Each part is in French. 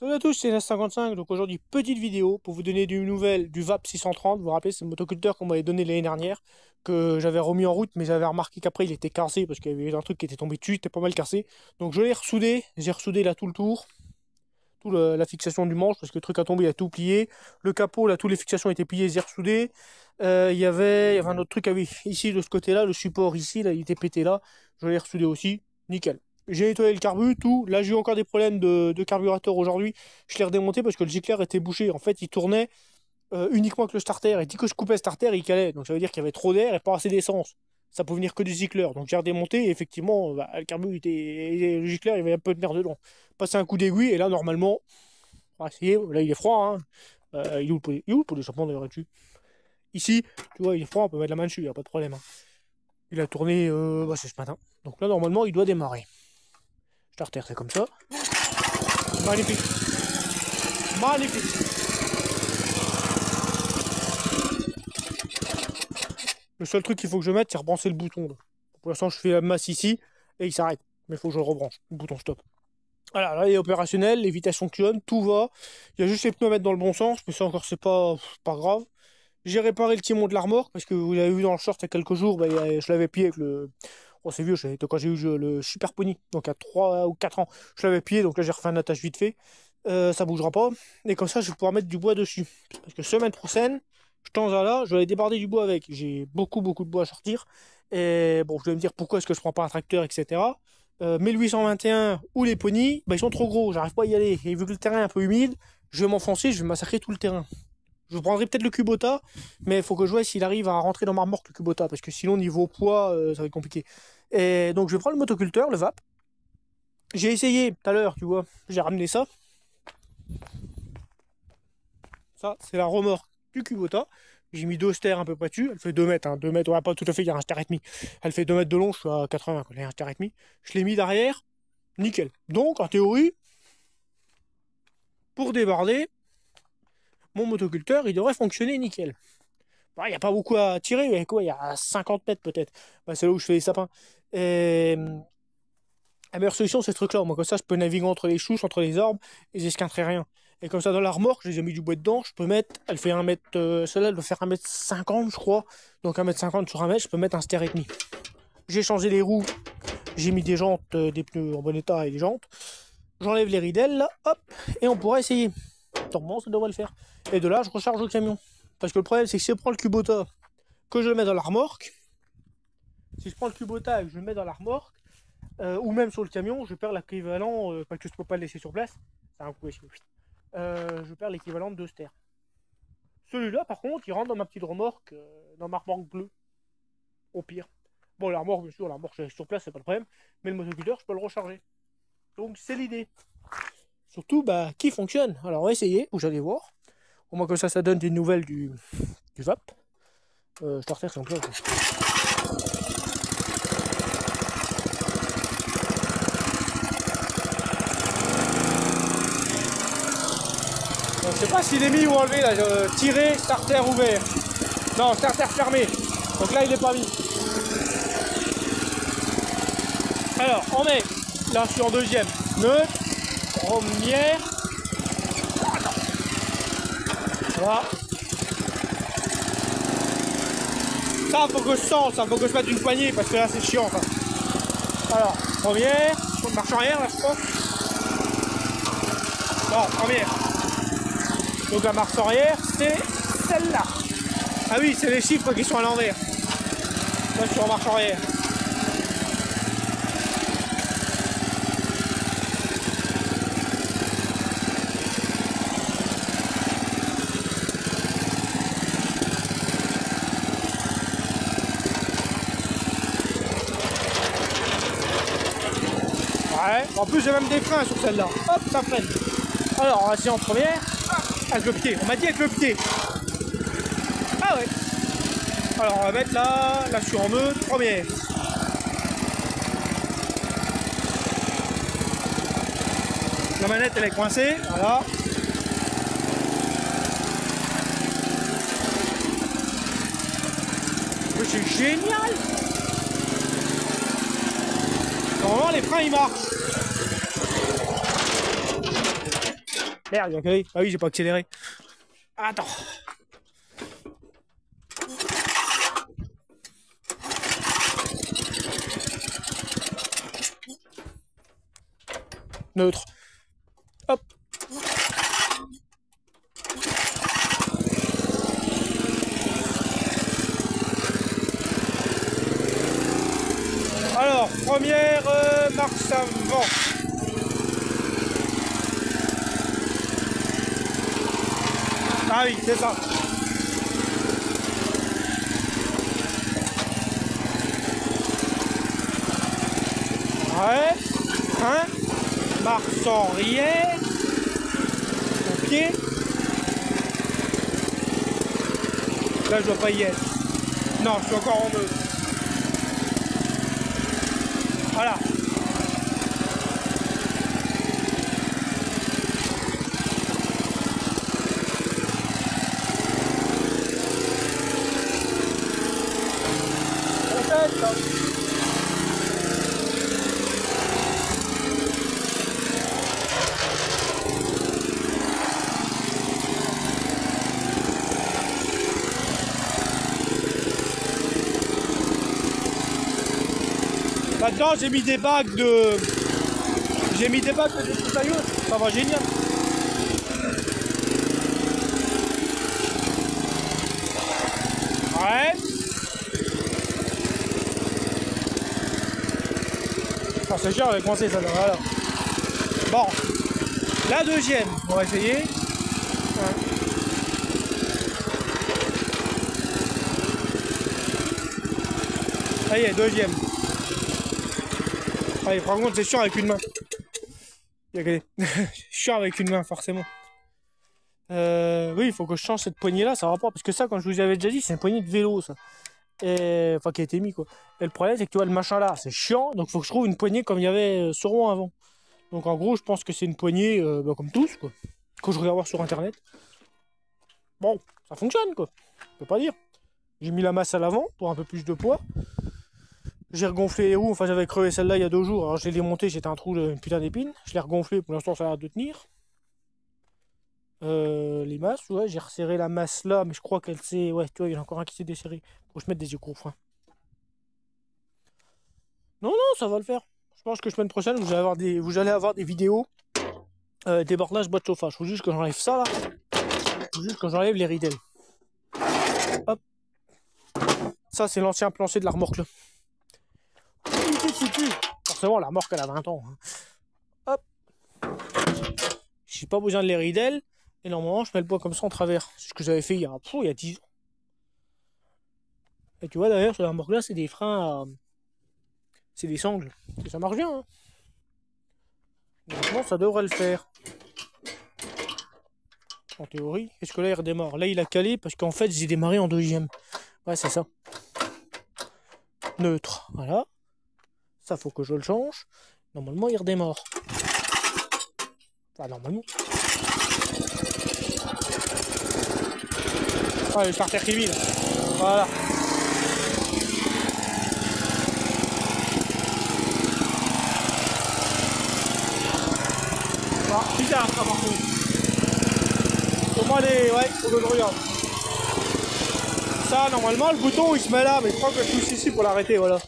Salut à tous, c'est Nas55. Donc aujourd'hui, petite vidéo pour vous donner des nouvelles du VAP 630. Vous vous rappelez, c'est le motoculteur qu'on m'avait donné l'année dernière, que j'avais remis en route, mais j'avais remarqué qu'après il était cassé parce qu'il y avait un truc qui était tombé dessus, il était pas mal cassé. Donc je l'ai ressoudé, j'ai ressoudé là tout le tour, la fixation du manche parce que le truc a tombé, il a tout plié. Le capot, là, toutes les fixations étaient pliées, j'ai ressoudé. Il y avait un autre truc, ah oui, ici de ce côté-là, le support ici, là, il était pété là, je l'ai ressoudé aussi, nickel. J'ai nettoyé le carbu, tout. Là, j'ai eu encore des problèmes de carburateur aujourd'hui. Je l'ai redémonté parce que le gicleur était bouché. En fait, il tournait uniquement avec le starter. Et dès que je coupais le starter, il calait. Donc, ça veut dire qu'il y avait trop d'air et pas assez d'essence. Ça peut venir que du gicleur. Donc, j'ai redémonté. Et effectivement, le carbu le gicleur, il y avait un peu de nerf dedans. Passé un coup d'aiguille. Et là, normalement, on va essayer. Là, il est froid. Hein. Il est où le pot d'échappement d'ailleurs là-dessus? Ici, tu vois, il est froid. On peut mettre la main dessus. Il n'y a pas de problème. Hein. Il a tourné, c'est ce matin. Donc là, normalement, il doit démarrer. Starter, c'est comme ça. Magnifique. Magnifique. Le seul truc qu'il faut que je mette, c'est rebrancher le bouton. Là. Pour l'instant, je fais la masse ici et il s'arrête. Mais il faut que je le rebranche. Le bouton stop. Voilà, là, il est opérationnel. Les vitesses fonctionnent. Tout va. Il y a juste les pneus à mettre dans le bon sens. Mais ça, encore, c'est pas grave. J'ai réparé le timon de la remorque parce que vous l'avez vu dans le short il y a quelques jours. Je l'avais plié avec le. Oh, c'est vieux, quand j'ai eu le Super Pony, donc à 3 ou 4 ans, je l'avais plié, donc là j'ai refait un attache vite fait. Ça bougera pas. Et comme ça, je vais pouvoir mettre du bois dessus. Parce que semaine prochaine, je tends à là, je vais aller débarder du bois avec. J'ai beaucoup de bois à sortir. Et bon, je vais me dire pourquoi est-ce que je prends pas un tracteur, etc. 1821 ou les Pony, ils sont trop gros, j'arrive pas à y aller. Et vu que le terrain est un peu humide, je vais m'enfoncer, je vais massacrer tout le terrain. Je prendrai peut-être le Kubota, mais il faut que je vois s'il arrive à rentrer dans ma remorque le Kubota, parce que sinon, niveau poids, ça va être compliqué. Et donc, je vais prendre le motoculteur, le VAP. J'ai essayé tout à l'heure, tu vois, j'ai ramené ça. Ça, c'est la remorque du Kubota. J'ai mis 2 stères à peu près dessus. Elle fait 2 mètres, hein, 2 mètres, ouais, pas tout à fait, il y a un stère et demi. Elle fait 2 mètres de long, je suis à 80, il y a un stère et demi. Je l'ai mis derrière, nickel. Donc, en théorie, pour débarder, mon motoculteur, il devrait fonctionner nickel. Il n'y a pas beaucoup à tirer, il y a quoi? Il y a 50 mètres peut-être. C'est là où je fais les sapins. Et la meilleure solution, c'est ce truc-là. Moi, comme ça, je peux naviguer entre les chouches, entre les arbres, et j'esquinterai rien. Et comme ça, dans la remorque, j'ai mis du bois dedans, je peux mettre, elle fait 1 mètre, celle-là, elle doit faire 1,50 m, je crois. Donc 1,50 m sur 1 mètre, je peux mettre un stère et demi. J'ai changé les roues, j'ai mis des jantes, des pneus en bon état et des jantes. J'enlève les ridelles, là, hop, et on pourra essayer. Normalement, ça devrait le faire. Et de là, je recharge le camion. Parce que le problème, c'est que si je prends le Kubota, que je le mets dans la remorque, si je prends le Kubota et que je le mets dans la remorque, ou même sur le camion, je perds l'équivalent, parce que je ne peux pas le laisser sur place, c'est un coup ici, je perds l'équivalent de 2 stères. Celui-là, par contre, il rentre dans ma petite remorque, dans ma remorque bleue, au pire. Bon, la remorque, bien sûr, la remorque sur place, c'est pas le problème, mais le motoculteur, je peux le recharger. Donc, c'est l'idée. Surtout, qui fonctionne. Alors, on va essayer, vous allez voir. Au moins, comme ça donne des nouvelles du VAP. Starter, c'est en place. Je sais pas s'il est mis ou enlevé là, tiré, starter ouvert. Non, starter fermé. Donc là il est pas mis. Alors on met, là je suis en deuxième, neutre, première. Voilà. Ça faut que je sente, ça faut que je mette une poignée parce que là c'est chiant ça. Alors, première, marche arrière là je pense. Non, première. Donc la marche arrière, c'est celle-là. Ah oui, c'est les chiffres qui sont à l'envers. Là, je suis en marche arrière. Ouais, en plus j'ai même des freins sur celle-là. Hop, ça freine. Alors, on va essayer en première. Avec le pied, on m'a dit avec le pied. Ah ouais. Alors on va mettre là je suis en neutre, première. La manette elle est coincée, voilà. C'est génial. Normalement les freins ils marchent. Merde, il a accéléré. Ah oui, j'ai pas accéléré. Attends. Neutre. Hop. Alors, première marche avant. Ah oui, c'est ça. Ouais. Hein. Marche arrière. Au pied. Là, je dois pas y être. Non, je suis encore en neutre. Voilà. Maintenant, j'ai mis des bagues de... J'ai mis des bagues de débroussailleuse. Ça va génial. Ouais. Oh, c'est cher avec coincé ça. Voilà. Bon. La deuxième. On va essayer. Ouais. Ça y est, deuxième. Allez, par contre, c'est chiant avec une main. Chiant avec une main, forcément. Oui, il faut que je change cette poignée-là, ça va pas. Parce que ça, quand je vous avais déjà dit, c'est une poignée de vélo, ça. Et... Enfin, qui a été mis, quoi. Et le problème, c'est que tu vois, le machin là, c'est chiant. Donc, il faut que je trouve une poignée comme il y avait sur moi avant. Donc, en gros, je pense que c'est une poignée comme tous, quoi. Que je regarde voir sur internet. Bon, ça fonctionne, quoi. Je peux pas dire. J'ai mis la masse à l'avant pour un peu plus de poids. J'ai regonflé les roues, enfin j'avais crevé celle-là il y a 2 jours, alors je l'ai démontée, j'étais un trou de une putain d'épine. Je l'ai regonflé, pour l'instant ça a l'air de tenir. Les masses, ouais, j'ai resserré la masse là, mais je crois qu'elle s'est... Ouais, tu vois, il y en a encore un qui s'est desserré. Faut que je mette des écrous-freins. Non, non, ça va le faire. Je pense que semaine prochaine, vous allez avoir des vidéos débordage boîte chauffage. Faut juste que j'enlève ça là. Faut juste que j'enlève les ridelles. Hop. Ça, c'est l'ancien plancher de la remorque là. Forcément, la remorque elle a 20 ans. Hein. Hop. J'ai pas besoin de les ridelles. Et normalement, je mets le poids comme ça en travers. C'est ce que j'avais fait il y a 10 ans. Et tu vois d'ailleurs, sur la remorque là, c'est des freins à... C'est des sangles. Et ça marche bien. Hein. Maintenant, ça devrait le faire. En théorie. Est-ce que là, il redémarre? Là, il a calé parce qu'en fait, j'ai démarré en deuxième. Ouais, c'est ça. Neutre. Voilà. Ça, faut que je le change. Normalement, il redémarre. Enfin, normalement. Ah, le starter qui vit, là. Voilà. Ah, putain, ça par contre. Au moins, ouais, faut que je regarde. Ça, normalement, le bouton, il se met là, mais je crois que je pousse ici pour l'arrêter, voilà.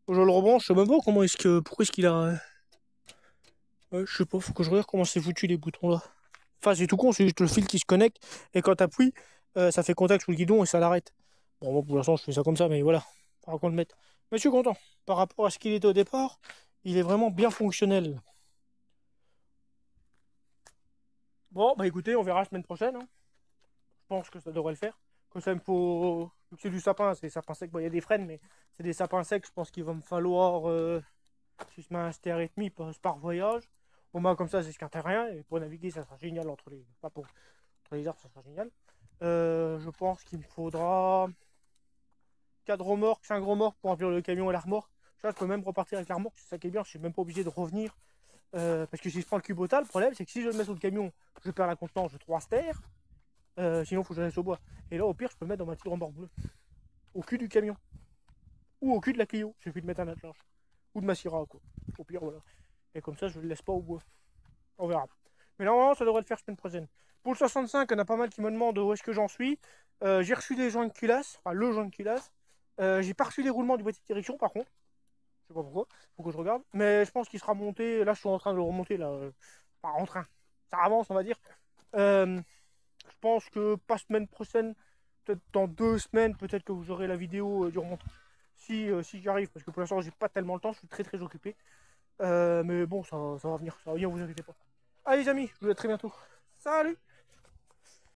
Je le rebranche, je sais même pas comment est-ce que... Pourquoi est-ce qu'il a... Ouais, je sais pas, faut que je regarde comment c'est foutu les boutons là. Enfin, c'est tout con, c'est juste le fil qui se connecte, et quand t'appuies, ça fait contact sous le guidon et ça l'arrête. Bon, moi, pour l'instant, je fais ça comme ça, mais voilà. Faudra qu'on le mette. Mais je suis content. Par rapport à ce qu'il était au départ, il est vraiment bien fonctionnel. Bon, bah écoutez, on verra la semaine prochaine. Hein. Je pense que ça devrait le faire. Comme ça, il me faut... Vu que c'est du sapin, c'est sapin sec. Bon, il y a des freins, mais c'est des sapins secs. Je pense qu'il va me falloir... si je mets un stéréo et demi par voyage. Au moins, comme ça, j'esquinte rien. Et pour naviguer, ça sera génial entre les... Pas pour... Entre les arbres, ça sera génial. Je pense qu'il me faudra 4 remorques, 5 remorques pour remplir le camion et la remorque. Ça, je peux même repartir avec la remorque, c'est ça qui est bien, je suis même pas obligé de revenir. Parce que si je prends le Kubota, le problème c'est que si je le mets sur le camion, je perds la contenance de 3 stères. Sinon, il faut que je laisse au bois. Et là, au pire, je peux le mettre dans ma petite remorque bleue. Au cul du camion. Ou au cul de la Clio. Il suffit de mettre un attelage. Ou de ma Syrah, quoi. Au pire, voilà. Et comme ça, je ne le laisse pas au bois. On verra. Mais normalement, ça devrait le faire semaine prochaine. Pour le 65, il y en a pas mal qui me demandent où est-ce que j'en suis. J'ai reçu des joints de culasse, enfin le joint de culasse. J'ai pas reçu les roulements du boîtier de direction par contre. Je sais pas pourquoi, faut que je regarde. Mais je pense qu'il sera monté. Là, je suis en train de le remonter là. Enfin, en train. Ça avance, on va dire. Je pense que pas semaine prochaine, peut-être dans 2 semaines, peut-être que vous aurez la vidéo du remontage. Si j'y arrive, parce que pour l'instant, j'ai pas tellement le temps, je suis très très occupé. Mais bon, ça va venir, vous inquiétez pas. Allez les amis, je vous dis à très bientôt. Salut!